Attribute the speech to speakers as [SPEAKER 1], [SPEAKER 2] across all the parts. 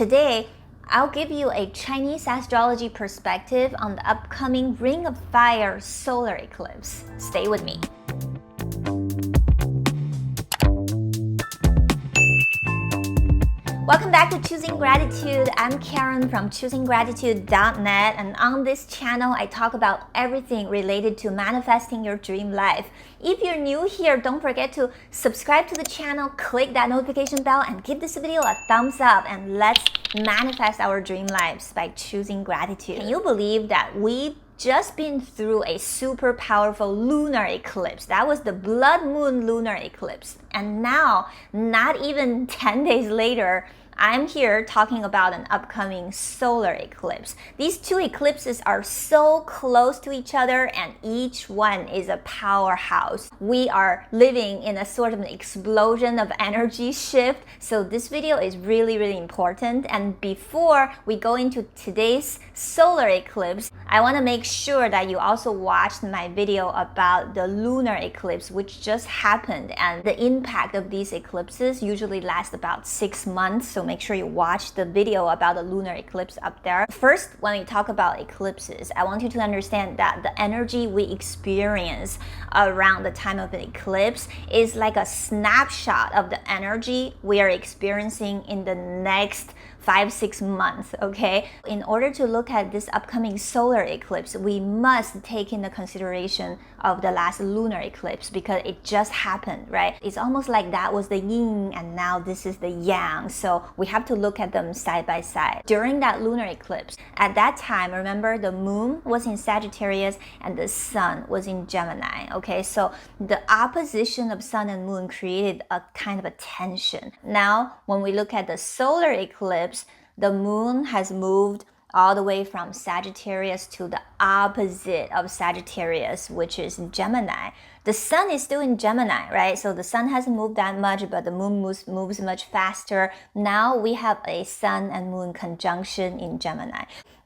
[SPEAKER 1] Today, I'll give you a Chinese astrology perspective on the upcoming Ring of Fire solar eclipse. Stay with me. Welcome back to Choosing Gratitude. I'm Karen from ChoosingGratitude.net, and on this channel, I talk about everything related to manifesting your dream life. If you're new here, don't forget to subscribe to the channel, click that notification bell, and give this video a thumbs up, and let's manifest our dream lives by choosing gratitude. Can you believe that we've just been through a super powerful lunar eclipse? That was the blood moon lunar eclipse. And now, not even 10 days later, I'm here talking about an upcoming solar eclipse. These two eclipses are so close to each other, and each one is a powerhouse. We are living in a sort of an explosion of energy shift, so this video is really important. And before we go into today's solar eclipse, I want to make sure that you also watched my video about the lunar eclipse, which just happened, and the impact of these eclipses usually lasts about 6 months, so make sure you watch the video about the lunar eclipse up there. First, when we talk about eclipses, I want you to understand that the energy we experience around the time of an eclipse is like a snapshot of the energy we are experiencing in the next 5-6 months, okay? In order to look at this upcoming solar eclipse, we must take into consideration of the last lunar eclipse because it just happened, right? It's almost like that was the yin and now this is the yang. So we have to look at them side by side. During that lunar eclipse, at that time, remember the moon was in Sagittarius and the sun was in Gemini, okay? So the opposition of sun and moon created a kind of a tension. Now, when we look at the solar eclipse, the moon has moved all the way from Sagittarius to the opposite of Sagittarius, which is Gemini. The sun is still in Gemini, right? So the sun hasn't moved that much, but the moon moves much faster. Now we have a sun and moon conjunction in Gemini.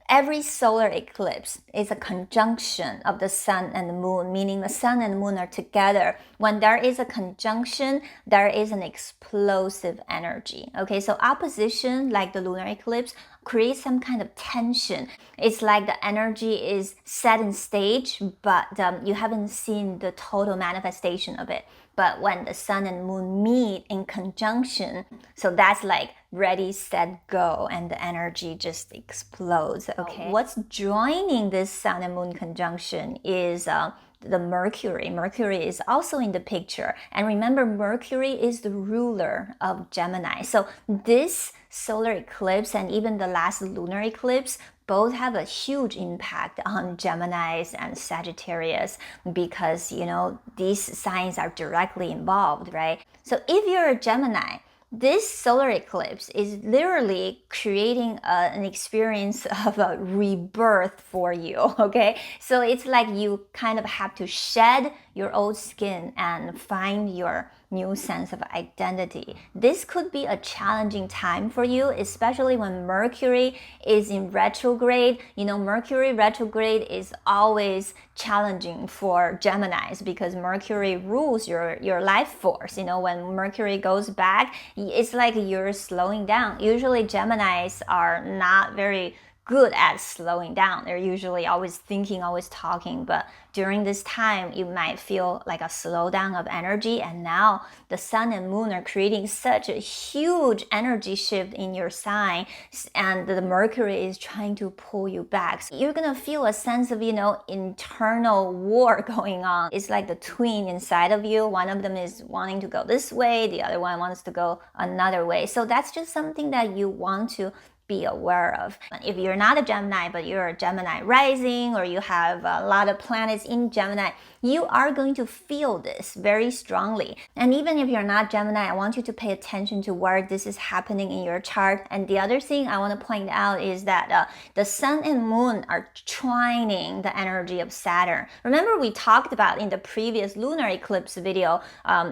[SPEAKER 1] Every solar eclipse is a conjunction of the sun and the moon, meaning the sun and the moon are together. When there is a conjunction, there is an explosive energy. Okay, so opposition, like the lunar eclipse, creates some kind of tension. It's like the energy is set in stage, but you haven't seen the total manifestation of it. But when the sun and moon meet in conjunction, so that's like ready, set, go, and the energy just explodes, okay? What's joining this sun and moon conjunction is the Mercury. Mercury is also in the picture. And remember, Mercury is the ruler of Gemini. So this solar eclipse and even the last lunar eclipse both have a huge impact on Geminis and Sagittarius because, you know, these signs are directly involved, right? So if you're a Gemini, this solar eclipse is literally creating an experience of a rebirth for you, okay? So it's like you kind of have to shed your old skin and find your new sense of identity. This could be a challenging time for you, especially when Mercury is in retrograde. You know, Mercury retrograde is always challenging for Geminis because Mercury rules your life force. You know, when Mercury goes back, it's like you're slowing down. Usually Geminis are not very good at slowing down. They're usually always thinking, always talking, but during this time, you might feel like a slowdown of energy, and now the sun and moon are creating such a huge energy shift in your sign, and the Mercury is trying to pull you back. So you're gonna feel a sense of, you know, internal war going on. It's like the twin inside of you. One of them is wanting to go this way, the other one wants to go another way. So that's just something that you want to be aware of. If you're not a Gemini, but you're a Gemini rising, or you have a lot of planets in Gemini, you are going to feel this very strongly. And even if you're not Gemini, I want you to pay attention to where this is happening in your chart. And the other thing I want to point out is that the sun and moon are trining the energy of Saturn. Remember, we talked about in the previous lunar eclipse video,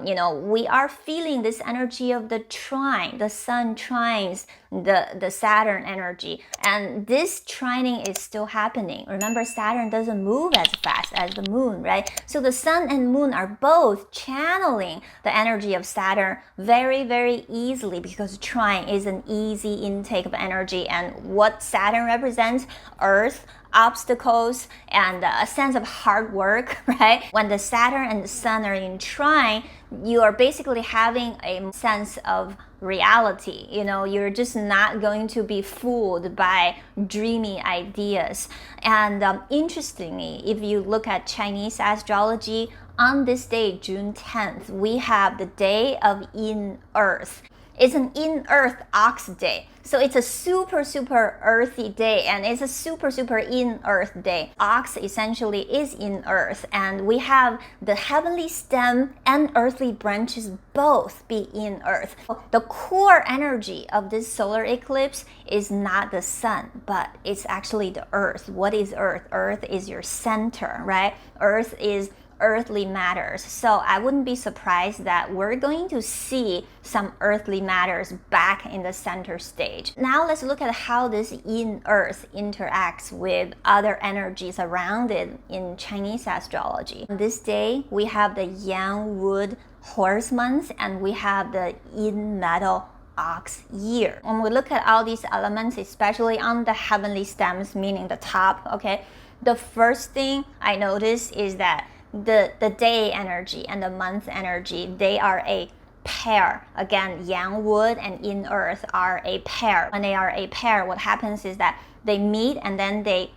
[SPEAKER 1] you know, we are feeling this energy of the trine. The sun trines the Saturn Saturn energy. And this trining is still happening. Remember, Saturn doesn't move as fast as the moon, right? So the sun and moon are both channeling the energy of Saturn very, very easily, because trine is an easy intake of energy. And what Saturn represents, Earth, obstacles, and a sense of hard work, right? When the Saturn and the Sun are in trine, you are basically having a sense of reality. You know, you're just not going to be fooled by dreamy ideas. And interestingly, if you look at Chinese astrology, on this day, June 10th, we have the day of in Earth. It's an in Earth ox day. So it's a super, super earthy day, and it's a super, super in Earth day. Ox essentially is in Earth, and we have the heavenly stem and earthly branches both be in Earth. The core energy of this solar eclipse is not the sun, but it's actually the Earth. What is Earth? Earth is your center, right? Earth is earthly matters. So I wouldn't be surprised that we're going to see some earthly matters back in the center stage. Now let's look at how this in Earth interacts with other energies around it in Chinese astrology. On this day, we have the Yang Wood horse month, and we have the in metal ox year. When we look at all these elements, especially on the heavenly stems, meaning the top, okay, the first thing I notice is that the day energy and the month energy, they are a pair. Again, Yang Wood and in Earth are a pair. When they are a pair, what happens is that they meet and then they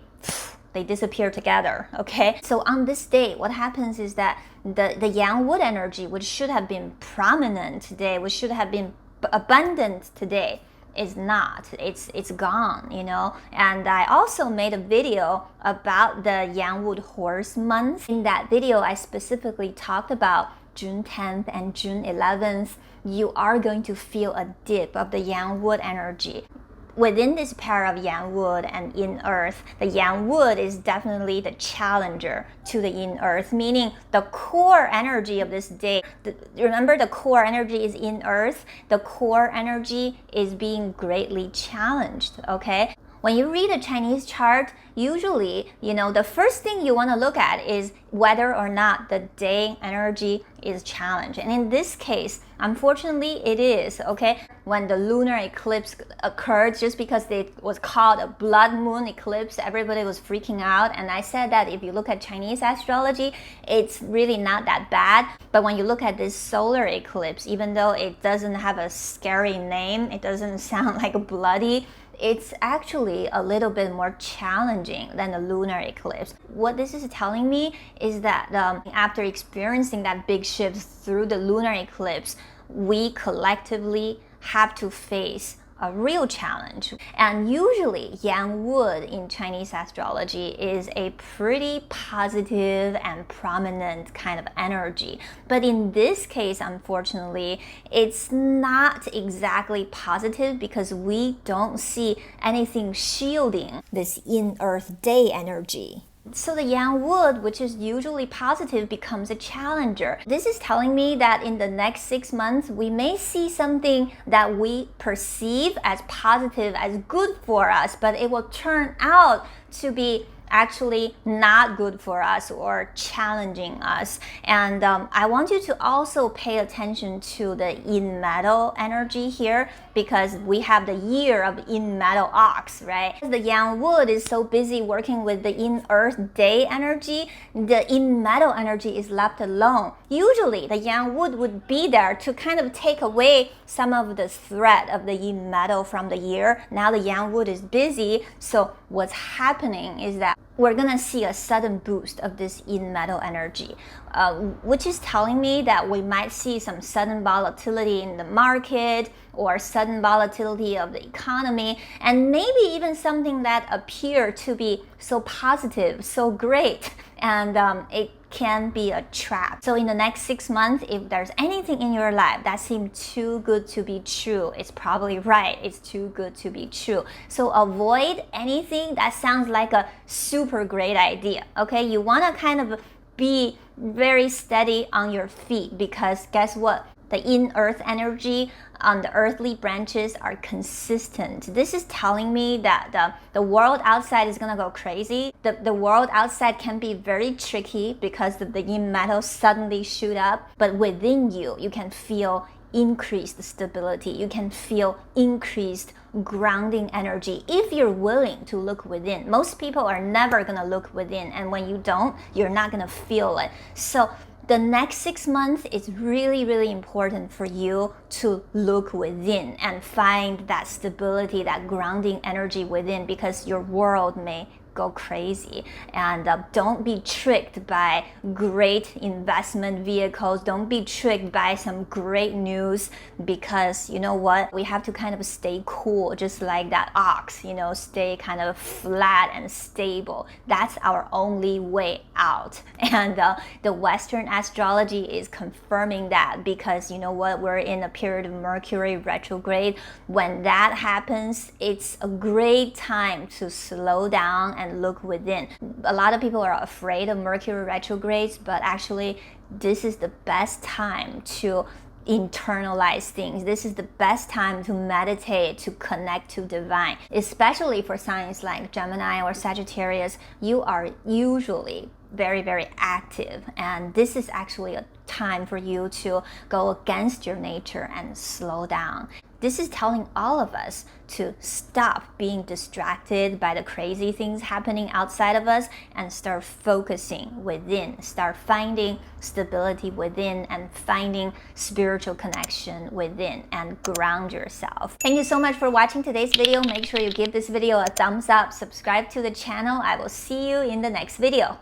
[SPEAKER 1] disappear together, okay? So on this day, what happens is that the Yang Wood energy, which should have been prominent today, which should have been abundant today, is not. It's gone, you know. And I also made a video about the Yang Wood horse month. In that video, I specifically talked about June 10th and June 11th. You are going to feel a dip of the Yang Wood energy. Within this pair of Yang Wood and in Earth, the Yang Wood is definitely the challenger to the in Earth, meaning the core energy of this day. Remember, the core energy is in Earth. The core energy is being greatly challenged, okay? When you read a Chinese chart, usually, you know, the first thing you want to look at is whether or not the day energy is challenged. And in this case, unfortunately, it is, okay? When the lunar eclipse occurred, just because it was called a blood moon eclipse, everybody was freaking out. And I said that if you look at Chinese astrology, it's really not that bad. But when you look at this solar eclipse, even though it doesn't have a scary name, it doesn't sound like bloody, it's actually a little bit more challenging than the lunar eclipse. What this is telling me is that after experiencing that big shift through the lunar eclipse, we collectively have to face a real challenge. And usually Yang Wood in Chinese astrology is a pretty positive and prominent kind of energy. But in this case, unfortunately, it's not exactly positive because we don't see anything shielding this in Earth day energy. So the Yang Wood, which is usually positive, becomes a challenger. This is telling me that in the next 6 months, we may see something that we perceive as positive, as good for us, but it will turn out to be actually not good for us or challenging us. And I want you to also pay attention to the in metal energy here, because we have the year of in metal ox, right? The Yang Wood is so busy working with the in Earth day energy, the in metal energy is left alone. Usually the Yang Wood would be there to kind of take away some of the threat of the in metal from the year. Now the Yang Wood is busy, so what's happening is that we're gonna see a sudden boost of this in metal energy, which is telling me that we might see some sudden volatility in the market or sudden volatility of the economy, and maybe even something that appear to be so positive, so great, and it can be a trap. So in the next 6 months, if there's anything in your life that seems too good to be true, it's probably right. It's too good to be true. So avoid anything that sounds like a super great idea, okay? You want to kind of be very steady on your feet, because guess what? The in Earth energy on the earthly branches are consistent. This is telling me that the world outside is gonna go crazy. The world outside can be very tricky because the yin metals suddenly shoot up, but within you, you can feel increased stability. You can feel increased grounding energy if you're willing to look within. Most people are never gonna look within, and when you don't, you're not gonna feel it. So the next 6 months is really, really important for you to look within and find that stability, that grounding energy within, because your world may go crazy. And don't be tricked by great investment vehicles. Don't be tricked by some great news, because you know what? We have to kind of stay cool, just like that ox, stay kind of flat and stable. That's our only way out. And the Western astrology is confirming that, because you know what? We're in a period of Mercury retrograde. When that happens, it's a great time to slow down and look within. A lot of people are afraid of Mercury retrogrades, but actually this is the best time to internalize things. This is the best time to meditate, to connect to divine. Especially for signs like Gemini or Sagittarius, you are usually very, very active, and this is actually a time for you to go against your nature and slow down. This is telling all of us to stop being distracted by the crazy things happening outside of us and start focusing within, start finding stability within and finding spiritual connection within, and ground yourself. Thank you so much for watching today's video. Make sure you give this video a thumbs up, subscribe to the channel. I will see you in the next video.